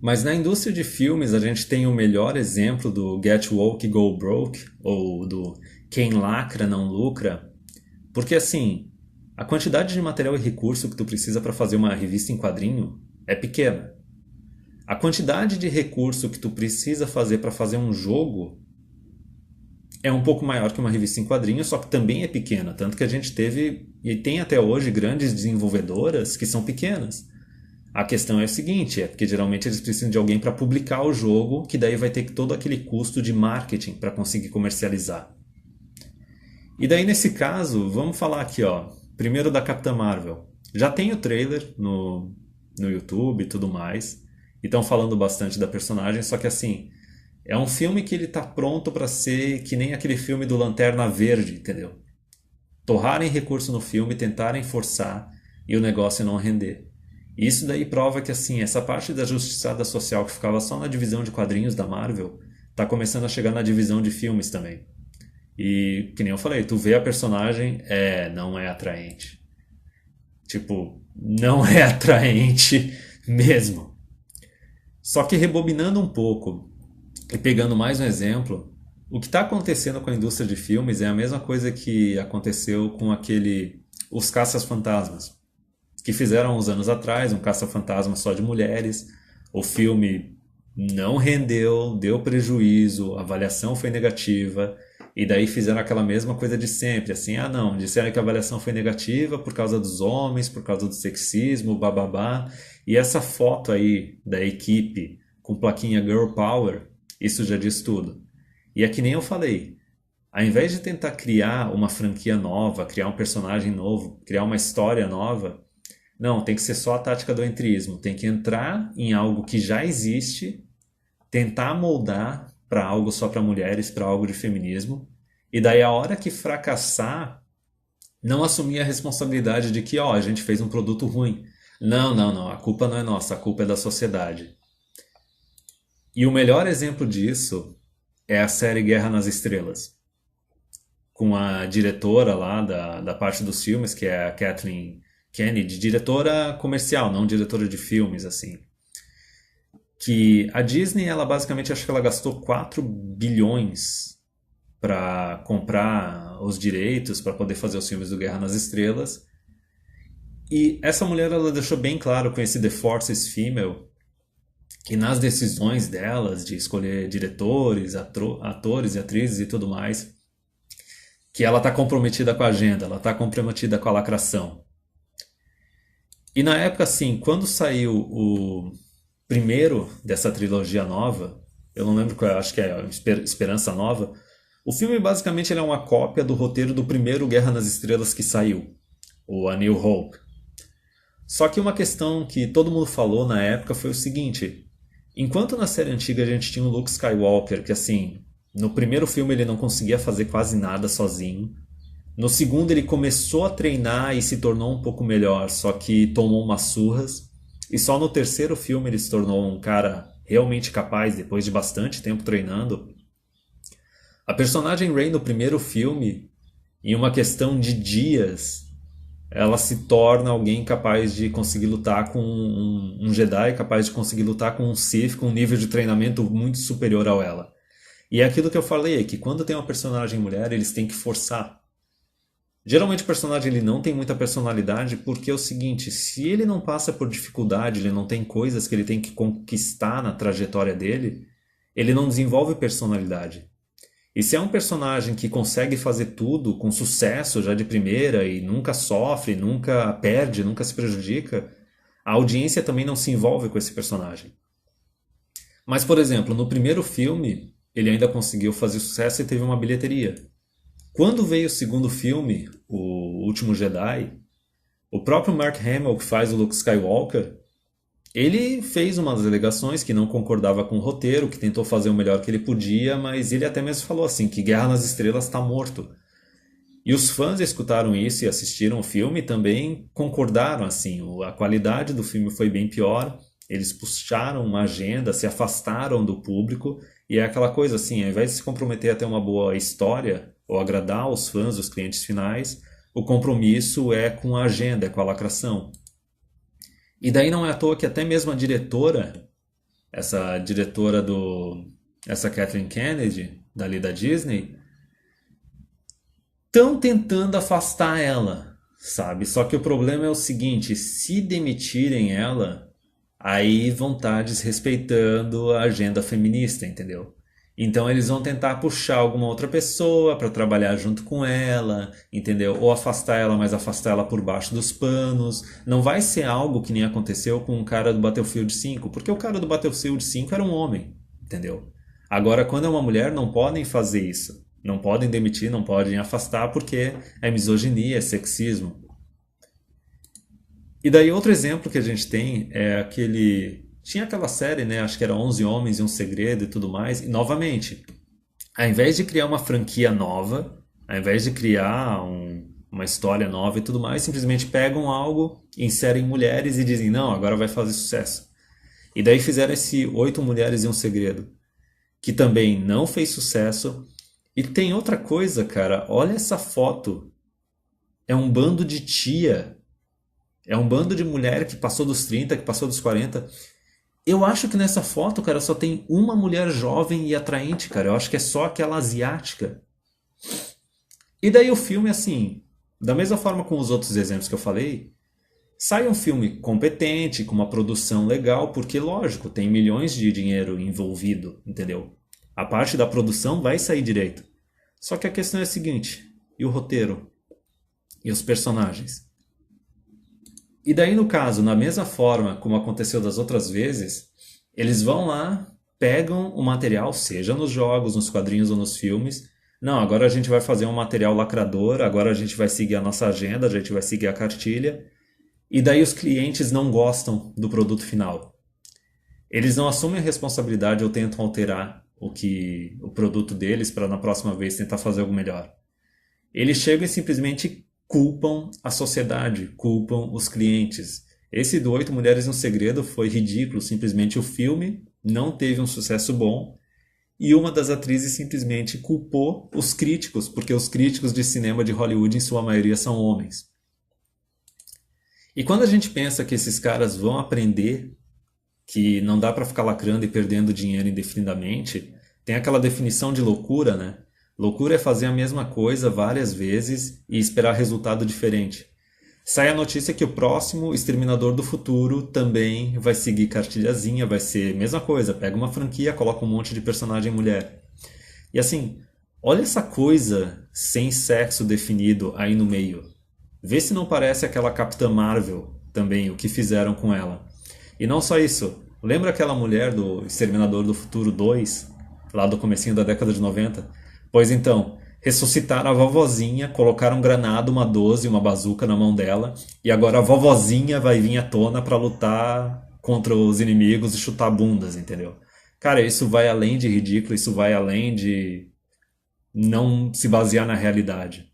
Mas na indústria de filmes a gente tem o melhor exemplo do Get Woke, Go Broke, ou do quem lacra não lucra, porque assim, a quantidade de material e recurso que tu precisa para fazer uma revista em quadrinho é pequena. A quantidade de recurso que tu precisa fazer para fazer um jogo é um pouco maior que uma revista em quadrinhos, só que também é pequena. Tanto que a gente teve e tem até hoje grandes desenvolvedoras que são pequenas. A questão é o seguinte, é porque geralmente eles precisam de alguém para publicar o jogo, que daí vai ter todo aquele custo de marketing para conseguir comercializar. E daí nesse caso, vamos falar aqui, ó, primeiro da Capitã Marvel. Já tem o trailer no YouTube e tudo mais, e estão falando bastante da personagem, só que assim, é um filme que ele tá pronto para ser que nem aquele filme do Lanterna Verde, entendeu? Torrarem recurso no filme, tentarem forçar e o negócio não render. E isso daí prova que assim, essa parte da justiçada social que ficava só na divisão de quadrinhos da Marvel, tá começando a chegar na divisão de filmes também. E, que nem eu falei, tu vê a personagem, não é atraente. Tipo, não é atraente mesmo. Só que rebobinando um pouco e pegando mais um exemplo, o que está acontecendo com a indústria de filmes é a mesma coisa que aconteceu com Os Caças-Fantasmas, que fizeram uns anos atrás, um caça-fantasma só de mulheres. O filme não rendeu, deu prejuízo, a avaliação foi negativa, e daí fizeram aquela mesma coisa de sempre, assim, não, disseram que a avaliação foi negativa por causa dos homens, por causa do sexismo, bababá, e essa foto aí da equipe com plaquinha Girl Power, isso já diz tudo. E é que nem eu falei, ao invés de tentar criar uma franquia nova, criar um personagem novo, criar uma história nova, não, tem que ser só a tática do entrismo. Tem que entrar em algo que já existe, tentar moldar para algo só para mulheres, para algo de feminismo, e daí a hora que fracassar, não assumir a responsabilidade de que, a gente fez um produto ruim. Não, não, não, a culpa não é nossa, a culpa é da sociedade. E o melhor exemplo disso é a série Guerra nas Estrelas, com a diretora lá da parte dos filmes, que é a Kathleen Kennedy, diretora comercial, não diretora de filmes, assim. Que a Disney, ela basicamente, acho que ela gastou 4 bilhões para comprar os direitos para poder fazer os filmes do Guerra nas Estrelas. E essa mulher, ela deixou bem claro com esse The Force is Female, que nas decisões delas de escolher diretores, atores e atrizes e tudo mais, que ela está comprometida com a agenda, ela está comprometida com a lacração. E na época, assim, quando saiu o primeiro dessa trilogia nova, eu não lembro qual, acho que é Esperança Nova, o filme basicamente ele é uma cópia do roteiro do primeiro Guerra nas Estrelas que saiu, o A New Hope. Só que uma questão que todo mundo falou na época foi o seguinte, enquanto na série antiga a gente tinha o Luke Skywalker, que assim, no primeiro filme ele não conseguia fazer quase nada sozinho, no segundo ele começou a treinar e se tornou um pouco melhor, só que tomou umas surras. E só no terceiro filme ele se tornou um cara realmente capaz, depois de bastante tempo treinando. A personagem Rey no primeiro filme, em uma questão de dias, ela se torna alguém capaz de conseguir lutar com um Jedi, capaz de conseguir lutar com um Sith, com um nível de treinamento muito superior ao ela. E é aquilo que eu falei, que quando tem uma personagem mulher, eles têm que forçar. Geralmente o personagem ele não tem muita personalidade porque é o seguinte, se ele não passa por dificuldade, ele não tem coisas que ele tem que conquistar na trajetória dele, ele não desenvolve personalidade. E se é um personagem que consegue fazer tudo com sucesso já de primeira e nunca sofre, nunca perde, nunca se prejudica, a audiência também não se envolve com esse personagem. Mas, por exemplo, no primeiro filme, ele ainda conseguiu fazer sucesso e teve uma bilheteria. Quando veio o segundo filme, O Último Jedi, o próprio Mark Hamill, que faz o Luke Skywalker, ele fez umas alegações que não concordava com o roteiro, que tentou fazer o melhor que ele podia, mas ele até mesmo falou assim, que Guerra nas Estrelas está morto. E os fãs escutaram isso e assistiram o filme e também concordaram, assim, a qualidade do filme foi bem pior, eles puxaram uma agenda, se afastaram do público, e é aquela coisa assim, ao invés de se comprometer a ter uma boa história, ou agradar os fãs, os clientes finais, o compromisso é com a agenda, é com a lacração. E daí não é à toa que até mesmo a diretora essa diretora essa Kathleen Kennedy, dali da Disney, estão tentando afastar ela, sabe? Só que o problema é o seguinte, se demitirem ela, aí vão estar desrespeitando a agenda feminista, entendeu? Então eles vão tentar puxar alguma outra pessoa para trabalhar junto com ela, entendeu? Ou afastar ela, mas afastar ela por baixo dos panos. Não vai ser algo que nem aconteceu com o cara do Battlefield 5, porque o cara do Battlefield 5 era um homem, entendeu? Agora, quando é uma mulher, não podem fazer isso. Não podem demitir, não podem afastar, porque é misoginia, é sexismo. E daí outro exemplo que a gente tem é aquele... Tinha aquela série, né? Acho que era 11 Homens e um Segredo e tudo mais. E novamente, ao invés de criar uma franquia nova, ao invés de criar uma história nova e tudo mais, simplesmente pegam algo, inserem mulheres e dizem, não, agora vai fazer sucesso. E daí fizeram esse 8 Mulheres e um Segredo, que também não fez sucesso. E tem outra coisa, cara, olha essa foto. É um bando de tia. É um bando de mulher que passou dos 30, que passou dos 40. Eu acho que nessa foto, cara, só tem uma mulher jovem e atraente, cara. Eu acho que é só aquela asiática. E daí o filme, assim, da mesma forma com os outros exemplos que eu falei, sai um filme competente, com uma produção legal, porque, lógico, tem milhões de dinheiro envolvido, entendeu? A parte da produção vai sair direito. Só que a questão é a seguinte, e o roteiro? E os personagens? E daí, no caso, na mesma forma como aconteceu das outras vezes, eles vão lá, pegam o material, seja nos jogos, nos quadrinhos ou nos filmes. Não, agora a gente vai fazer um material lacrador, agora a gente vai seguir a nossa agenda, a gente vai seguir a cartilha. E daí os clientes não gostam do produto final. Eles não assumem a responsabilidade ou tentam alterar o produto deles para na próxima vez tentar fazer algo melhor. Eles chegam e simplesmente culpam a sociedade, culpam os clientes. Esse do 8 Mulheres e um Segredo foi ridículo, simplesmente o filme não teve um sucesso bom e uma das atrizes simplesmente culpou os críticos, porque os críticos de cinema de Hollywood em sua maioria são homens. E quando a gente pensa que esses caras vão aprender que não dá para ficar lacrando e perdendo dinheiro indefinidamente, tem aquela definição de loucura, né? Loucura é fazer a mesma coisa várias vezes e esperar resultado diferente. Sai a notícia que o próximo Exterminador do Futuro também vai seguir cartilhazinha, vai ser a mesma coisa, pega uma franquia, coloca um monte de personagem mulher. E assim, olha essa coisa sem sexo definido aí no meio. Vê se não parece aquela Capitã Marvel também, o que fizeram com ela. E não só isso, lembra aquela mulher do Exterminador do Futuro 2, lá do comecinho da década de 90? Pois então, ressuscitaram a vovozinha, colocaram um granada, uma 12, uma bazuca na mão dela, e agora a vovozinha vai vir à tona pra lutar contra os inimigos e chutar bundas, entendeu? Cara, isso vai além de ridículo, isso vai além de não se basear na realidade.